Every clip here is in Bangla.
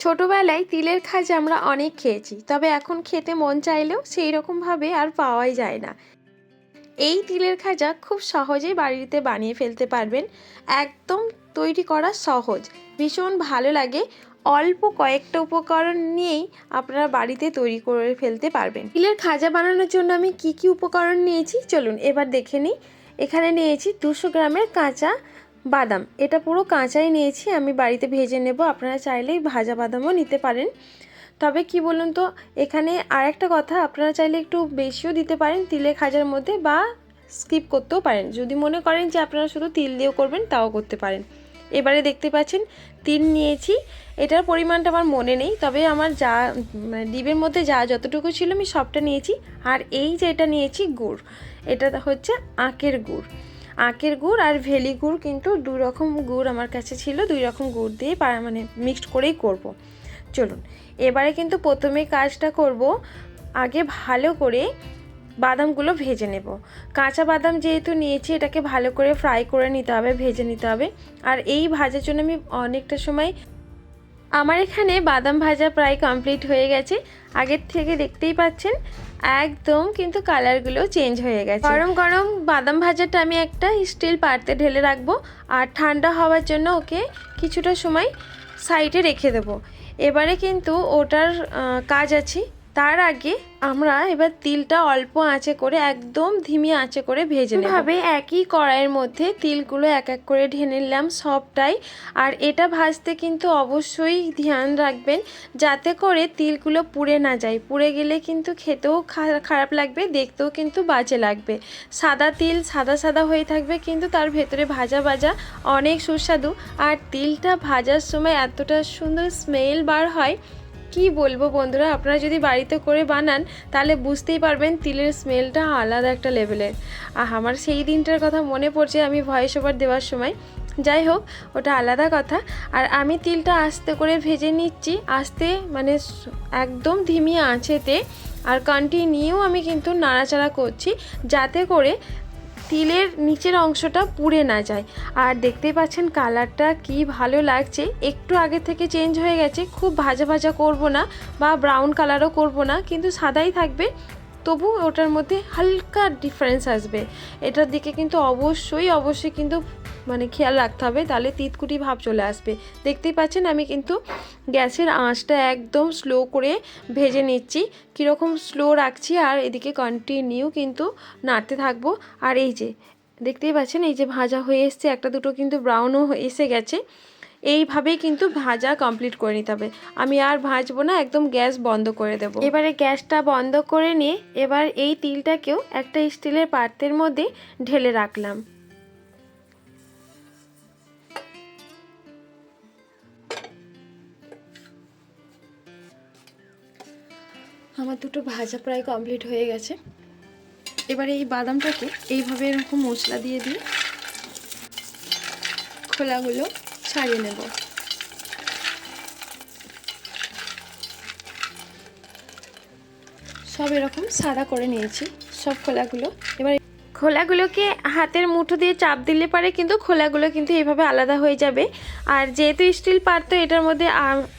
ছোটবেলায় তিলের খাজা আমরা অনেক খেয়েছি, তবে এখন খেতে মন চাইলেও সেই রকমভাবে আর পাওয়াই যায় না। এই তিলের খাজা খুব সহজেই বাড়িতে বানিয়ে ফেলতে পারবেন। একদম তৈরি করা সহজ, ভীষণ ভালো লাগে। অল্প কয়েকটা উপকরণ নিয়েই আপনারা বাড়িতে তৈরি করে ফেলতে পারবেন। তিলের খাজা বানানোর জন্য আমি কি কি উপকরণ নিয়েছি চলুন এবার দেখে নিই। এখানে নিয়েছি 200 গ্রামের কাঁচা বাদাম, এটা পুরো কাঁচাই নিয়েছি, আমি বাড়িতে ভেজে নেব। আপনারা চাইলেই ভাজা বাদামও নিতে পারেন। তবে কি বলুন তো, এখানে আর একটা কথা, আপনারা চাইলে একটু বেশিও দিতে পারেন তিলের খাজার মধ্যে, বা স্কিপ করতেও পারেন। যদি মনে করেন যে আপনারা শুধু তিল দিয়েও করবেন তাও করতে পারেন। এবারে দেখতে পাচ্ছেন তিল নিয়েছি, এটার পরিমাণটা আমার মনে নেই, তবে আমার যা ডিবের মধ্যে যতটুকু ছিল আমি সবটা নিয়েছি। আর এই যে এটা নিয়েছি গুড়, এটা হচ্ছে আখের গুড়। আখের গুড় আর ভেলি গুড়, কিন্তু দুই রকম গুড় আমার কাছে ছিল, দুই রকম গুড় দিয়ে মিক্সড করেই করব। চলুন এবারে কিন্তু প্রথমে কাজটা করব, আগে ভালো করে বাদামগুলো ভেজে নেব। কাঁচা বাদাম যেহেতু নিয়েছি, এটাকে ভালো করে ফ্রাই করে নিতে হবে, ভেজে নিতে হবে। আর এই ভাজার জন্য আমি অনেকটা সময়, আমার এখানে বাদাম ভাজা প্রায় কমপ্লিট হয়ে গেছে। আগের থেকে দেখতেই পাচ্ছেন একদম কিন্তু কালারগুলো চেঞ্জ হয়ে গেছে। গরম গরম বাদাম ভাজাটা আমি একটা স্টিল পাত্রে ঢেলে রাখবো, আর ঠান্ডা হওয়ার জন্য ওকে কিছুটা সময় সাইডে রেখে দেবো। এবারে কিন্তু ওটার কাজ আছে। তার আগে আমরা এবার তিলটা অল্প আঁচে করে, একদম ধিমি আঁচে করে ভেজে নেব। ভাবে একই কড়াইয়ের মধ্যে তিলগুলো এক এক করে ঢেলে নিলাম সবটাই। আর এটা ভাজতে কিন্তু অবশ্যই ধ্যান রাখবেন যাতে করে তিলগুলো পুড়ে না যায়। পুড়ে গেলে কিন্তু খেতেও খারাপ লাগবে, দেখতেও কিন্তু বাজে লাগবে। সাদা তিল সাদা সাদা হয়ে থাকবে, কিন্তু তার ভেতরে ভাজা ভাজা অনেক সুস্বাদু। আর তিলটা ভাজার সময় এতটা সুন্দর স্মেল বার হয়, কি বলবো বন্ধুরা, আপনারা যদি বাড়িতে করে বানান তাহলে বুঝতেই পারবেন তিলের স্মেলটা আলাদা একটা লেভেলের। আমার সেই দিনটার কথা মনে পড়ছে আমি ভয়েস ওভার দেওয়ার সময়। যাই হোক, ওটা আলাদা কথা। আর আমি তিলটা আস্তে করে ভেজে নিচ্ছি, আস্তে একদম ধিমি আঁচেতে। আর কন্টিনিউ আমি কিন্তু নাড়াচাড়া করছি যাতে করে তিলের নিচের অংশটা পুড়ে না যায়। আর দেখতেই পাচ্ছেন কালারটা কি ভালো লাগছে, একটু আগে থেকে চেঞ্জ হয়ে গেছে। খুব ভাজা ভাজা করব না, বা ব্রাউন কালারও করব না, কিন্তু সাদাই থাকবে, তবু ওটার মধ্যে হালকা ডিফারেন্স আসবে। এটার দিকে কিন্তু অবশ্যই কিন্তু খেয়াল রাখতে হবে, তাহলে তিতকুটি ভাব চলে আসবে। দেখতেই পাচ্ছেন আমি কিন্তু গ্যাসের আঁচটা একদম স্লো করে ভেজে নিচ্ছি। কীরকম স্লো রাখছি, আর এদিকে কন্টিনিউ কিন্তু নাড়তে থাকবো। আর এই যে দেখতেই পাচ্ছেন, এই যে ভাজা হয়ে এসছে, একটা দুটো কিন্তু ব্রাউনও এসে গেছে। এইভাবেই কিন্তু ভাজা কমপ্লিট করে নিতে হবে। আমি আর ভাজবো না, একদম গ্যাস বন্ধ করে দেব। এবারে গ্যাসটা বন্ধ করে নিয়ে এবার এই তিলটাকেও একটা স্টিলের পাত্রের মধ্যে ঢেলে রাখলাম। আমার দুটো ভাজা প্রায় কমপ্লিট হয়ে গেছে। এবারে এই বাদামটাকে এইভাবে এরকম মশলা দিয়ে খোলাগুলো ছাড়িয়ে নেব। সব এরকম সাদা করে নিয়েছি সব খোলাগুলো। এবার খোলাগুলোকে হাতের মুঠো দিয়ে চাপ দিলে পারে কিন্তু খোলাগুলো কিন্তু এইভাবে আলাদা হয়ে যাবে। আর যেহেতু স্টিল পাত্র, এটার মধ্যে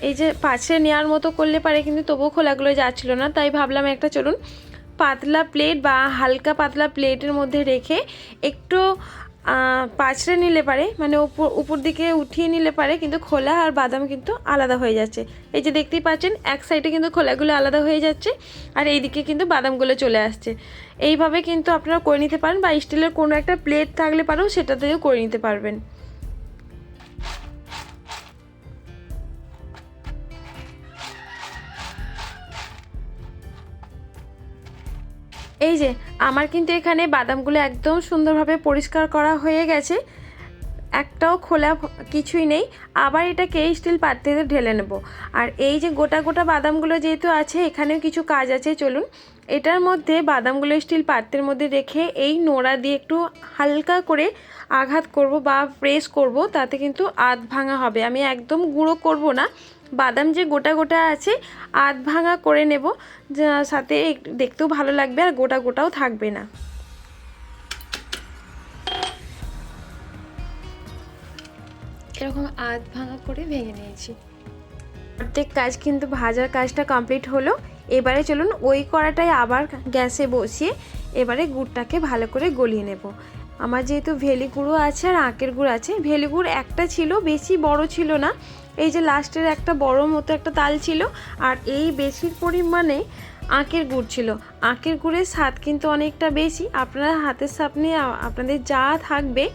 এই যে পাশে নেওয়ার মতো করলে পারে, কিন্তু তবুও খোলাগুলো যাচ্ছিল না। তাই ভাবলাম একটা চলুন পাতলা প্লেট বা হালকা পাতলা প্লেটের মধ্যে রেখে একটু পাঁচড়ে নিলে পারে, উপর দিকে উঠিয়ে নিলে পারে, কিন্তু খোলা আর বাদাম কিন্তু আলাদা হয়ে যাচ্ছে। এই যে দেখতেই পাচ্ছেন এক সাইডে কিন্তু খোলাগুলো আলাদা হয়ে যাচ্ছে, আর এইদিকে কিন্তু বাদামগুলো চলে আসছে। এইভাবে কিন্তু আপনারা করে নিতে পারেন, বা স্টিলের কোনো একটা প্লেট থাকলে পারেও সেটাতেও করে নিতে পারবেন। এই যে আমার কিন্তু এখানে বাদামগুলো একদম সুন্দরভাবে পরিষ্কার করা হয়ে গেছে, একটাও খোলা কিছুই নেই। আবার এটাকে স্টিল পাত্রে ঢেলে নেব। আর এই যে গোটা গোটা বাদামগুলো যেহেতু আছে, এখানেও কিছু কাজ আছে। চলুন এটার মধ্যে বাদামগুলো স্টিল পাত্রের মধ্যে রেখে এই নোড়া দিয়ে একটু হালকা করে আঘাত করব বা প্রেস করব, তাতে কিন্তু আধ ভাঙা হবে। আমি একদম গুঁড়ো করব না, বাদাম যে গোটা গোটা আছে আধ ভাঙা করে নেব, সাথে দেখতেও ভালো লাগবে আর গোটা গোটাও থাকবে না। এরকম আধ ভাঙা করে ভেঙে নিয়েছি। প্রত্যেক কাজ কিন্তু ভাজার কাজটা কমপ্লিট হলো। এবারে চলুন ওই কড়াটাই আবার গ্যাসে বসিয়ে এবারে গুড়টাকে ভালো করে গলিয়ে নেব। আমার যেহেতু ভেলি গুঁড়ো আছে আর আখের গুড় আছে, ভেলি গুড় একটা ছিল, বেশি বড় ছিল না, এই যে লাস্টের একটা বড় মতো একটা তাল ছিল, আর এই বেশি পরিমাণে আখের গুড় ছিল। আখের গুড়ের স্বাদ কিন্তু অনেকটা বেশি। আপনারা হাতের সামনে আপনাদের যা থাকবে,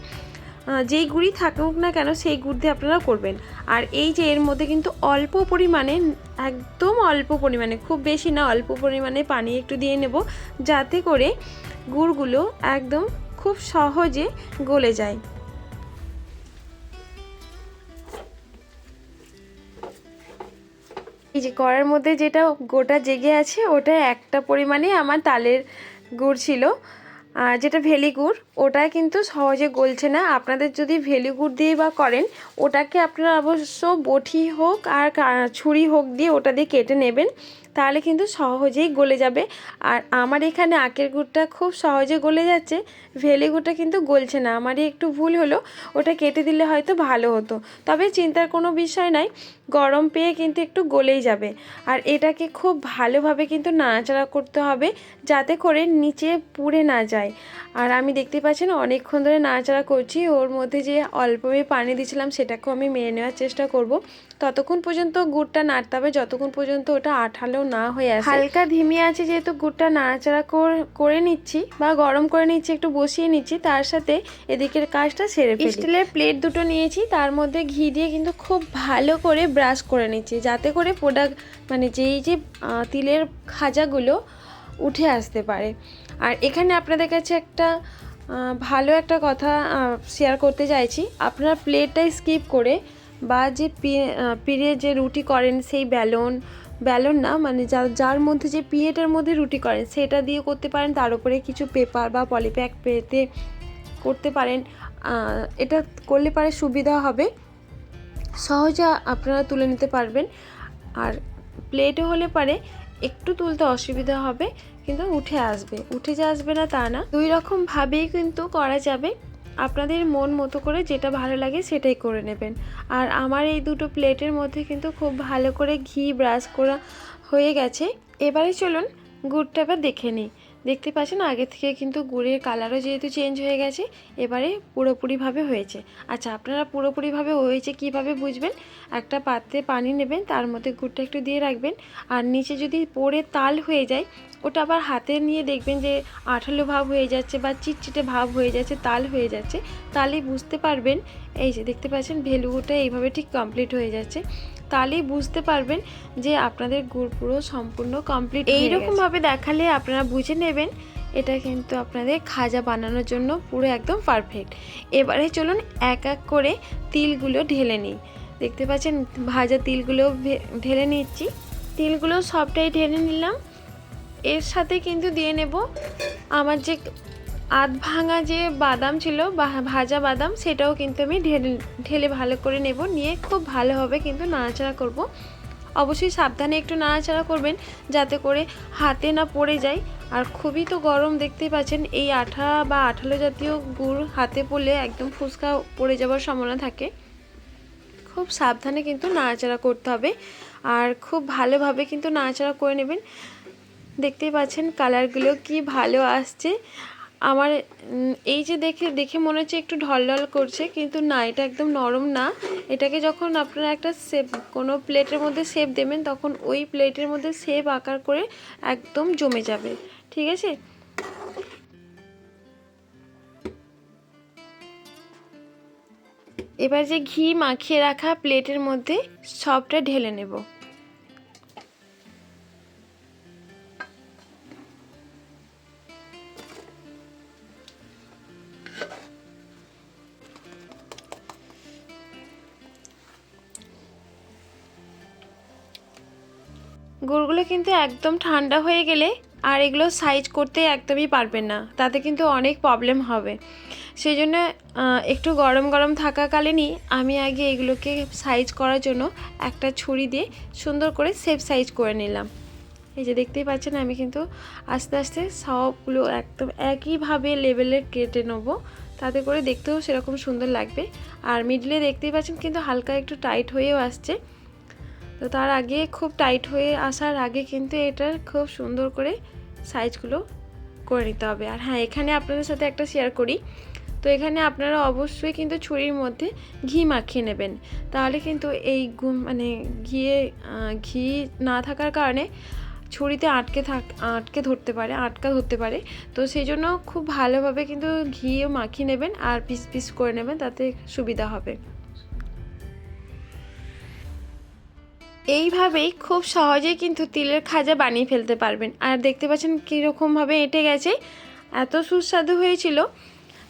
যেই গুড়ই থাকুক না কেন সেই গুড় দিয়ে আপনারা করবেন। আর এই যে এর মধ্যে কিন্তু অল্প পরিমাণে, একদম অল্প পরিমাণে, খুব বেশি না, অল্প পরিমাণে পানি একটু দিয়ে নেব, যাতে করে গুড়গুলো একদম খুব সহজে গলে যায়। এই যে কড়ার মধ্যে যেটা গোটা জেগে আছে ওটা একটা পরিমাণে আমার তালের গুড় ছিল, যেটা ভেলি গুড়, ওটা কিন্তু সহজে গলছে না। আপনাদের যদি ভেলি গুড় দিয়ে বা করেন, ওটাকে আপনারা অবশ্য বটি হোক আর ছুরি হোক দিয়ে ওটা দিয়ে কেটে নেবেন, তাহলে কিন্তু সহজেই গলে যাবে। আর আমার এখানে আখের গুড়টা খুব সহজে গলে যাচ্ছে, ভেলি গুড়টা কিন্তু গলছে না। আমারই একটু ভুল হলো, ওটা কেটে দিলে হয়তো ভালো হতো। তবে চিন্তার কোনো বিষয় নাই, গরম পেয়ে কিন্তু একটু গলেই যাবে। আর এটাকে খুব ভালোভাবে কিন্তু নাড়াচাড়া করতে হবে, যাতে করে নিচে পুড়ে না যায়। আর আমি দেখতে পাচ্ছেন অনেকক্ষণ ধরে নাড়াচাড়া করছি। ওর মধ্যে যে অল্প পানি দিয়েছিলাম সেটাকেও আমি মেরে নেওয়ার চেষ্টা করব। ততক্ষণ পর্যন্ত গুড়টা নাড়তে হবে যতক্ষণ পর্যন্ত ওটা আঠালো না হয়ে আসে। হালকা ধিমি আছে যেহেতু গুড়টা নাড়াচাড়া করে নিচ্ছি বা গরম করে নিচ্ছি, একটু বসিয়ে নিচ্ছি, তার সাথে এদিকের কাজটা সেরে ফেলি। স্টিলের প্লেট দুটো নিয়েছি, তার মধ্যে ঘি দিয়ে কিন্তু খুব ভালো করে ব্রাশ করে নিচ্ছি, যাতে করে প্রোডাক্ট মানে যেই যে তিলের খাজাগুলো উঠে আসতে পারে। আর এখানে আপনাদের কাছে একটা ভালো একটা কথা শেয়ার করতে চাইছি। আপনারা প্লেটটা স্কিপ করে বা যে পিড়ে যে রুটি করেন সেই বেলন না, মানে যার মধ্যে যে পিড়েটার মধ্যে রুটি করেন সেটা দিয়ে করতে পারেন, তার উপরে কিছু পেপার বা পলিপ্যাক পেতে করতে পারেন। এটা করলে পারে সুবিধা হবে, সহজে আপনারা তুলে নিতে পারবেন। আর প্লেটে হলে পারে একটু তুলতে অসুবিধা হবে, কিন্তু উঠে যে আসবে না তা না, দুই রকম ভাবেই কিন্তু করা যাবে। আপনাদের মন মতো করে যেটা ভালো লাগে সেটাই করে নেবেন। আর আমার এই দুটো প্লেটের মধ্যে কিন্তু খুব ভালো করে ঘি ব্রাশ করা হয়ে গেছে। এবারে চলুন গুড়টা এবার দেখে নিই। দেখতে পাচ্ছেন আগে থেকে কিন্তু গুড়ের কালারও যেহেতু চেঞ্জ হয়ে গেছে, এবারে পুরোপুরিভাবে হয়েছে। আচ্ছা, আপনারা পুরোপুরিভাবে হয়েছে কিভাবে বুঝবেন? একটা পাত্রে পানি নেবেন, তার মধ্যে গুড়টা একটু দিয়ে রাখবেন, আর নিচে যদি পড়ে তাল হয়ে যায়, ওটা আবার হাতে নিয়ে দেখবেন যে আঠালো ভাব হয়ে যাচ্ছে বা চিটচিটে ভাব হয়ে যাচ্ছে, তাল হয়ে যাচ্ছে, তাহলেই বুঝতে পারবেন। এই যে দেখতে পাচ্ছেন ভেলুগুটা এইভাবে ঠিক কমপ্লিট হয়ে যাচ্ছে, তাহলেই বুঝতে পারবেন যে আপনাদের গুড় পুরো সম্পূর্ণ কমপ্লিট। এইরকমভাবে দেখালে আপনারা বুঝে নেবেন এটা কিন্তু আপনাদের খাজা বানানোর জন্য পুরো একদম পারফেক্ট। এবারে চলুন এক এক করে তিলগুলো ঢেলে নিই। দেখতে পাচ্ছেন ভাজা তিলগুলো ঢেলে নিচ্ছি, তিলগুলো সবটাই ঢেলে নিলাম। এর সাথে কিন্তু দিয়ে নেব আমার যে আধ ভাঙা যে বাদাম ছিল বা ভাজা বাদাম, সেটাও কিন্তু আমি ঢেলে ভালো করে নেব। নিয়ে খুব ভালোভাবে কিন্তু নাড়াচাড়া করব। অবশ্যই সাবধানে একটু নাড়াচাড়া করবেন যাতে করে হাতে না পড়ে যায়। আর খুবই তো গরম, দেখতেই পাচ্ছেন এই আঠা বা আঠালো জাতীয় গুড় হাতে পড়লে একদম ফুসকা পড়ে যাওয়ার সম্ভাবনা থাকে। খুব সাবধানে কিন্তু নাড়াচাড়া করতে হবে, আর খুব ভালোভাবে কিন্তু নাড়াচাড়া করে নেবেন। দেখতেই পাচ্ছেন কালারগুলো কি ভালো আসছে। আমার এই যে দেখে মনে হচ্ছে একটু ঢলঢল করছে, কিন্তু না, এটা একদম নরম না। এটাকে যখন আপনারা একটা শেপ, কোনো প্লেটের মধ্যে শেপ দেবেন, তখন ওই প্লেটের মধ্যে শেপ আকার করে একদম জমে যাবে। ঠিক আছে, এবার যে ঘি মাখিয়ে রাখা প্লেটের মধ্যে সবটা ঢেলে নেব। গুড়গুলো কিন্তু একদম ঠান্ডা হয়ে গেলে আর এগুলো সাইজ করতে একদমই পারবেন না, তাতে কিন্তু অনেক প্রবলেম হবে। সেই জন্য একটু গরম গরম থাকাকালীনই আমি আগে এগুলোকে সাইজ করার জন্য একটা ছুরি দিয়ে সুন্দর করে শেপ সাইজ করে নিলাম। এই যে দেখতেই পাচ্ছেন আমি কিন্তু আস্তে আস্তে সবগুলো একদম একইভাবে লেভেলে কেটে নেবো, তাতে করে দেখতেও সেরকম সুন্দর লাগবে। আর মিডলে দেখতেই পাচ্ছেন কিন্তু হালকা একটু টাইট হয়েও আসছে। তো তার আগে খুব টাইট হয়ে আসার আগে কিন্তু এটার খুব সুন্দর করে সাইজগুলো করে নিতে হবে। আর হ্যাঁ, এখানে আপনাদের সাথে একটা শেয়ার করি, তো এখানে আপনারা অবশ্যই কিন্তু ছুরির মধ্যে ঘি মাখিয়ে নেবেন, তাহলে কিন্তু এই ঘি না থাকার কারণে ছুরিতে আটকা ধরতে পারে। তো সেই জন্য খুব ভালোভাবে কিন্তু ঘিও মাখিয়ে নেবেন আর পিস পিস করে নেবেন, তাতে সুবিধা হবে। এইভাবেই খুব সহজেই কিন্তু তিলের খাজা বানিয়ে ফেলতে পারবেন। আর দেখতে পাচ্ছেন কীরকমভাবে এঁটে গেছে, এত সুস্বাদু হয়েছিল।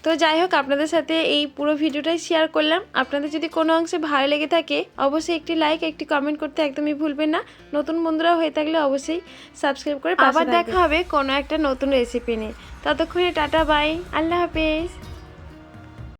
তো যাই হোক, আপনাদের সাথে এই পুরো ভিডিওটাই শেয়ার করলাম। আপনাদের যদি কোনো অংশে ভালো লেগে থাকে অবশ্যই একটি লাইক, একটি কমেন্ট করতে একদমই ভুলবেন না। নতুন বন্ধুরা হয়ে থাকলে অবশ্যই সাবস্ক্রাইব করে আবার দেখা হবে কোনো একটা নতুন রেসিপি নিয়ে। ততক্ষণে টাটা, বাই, আল্লাহ হাফেজ।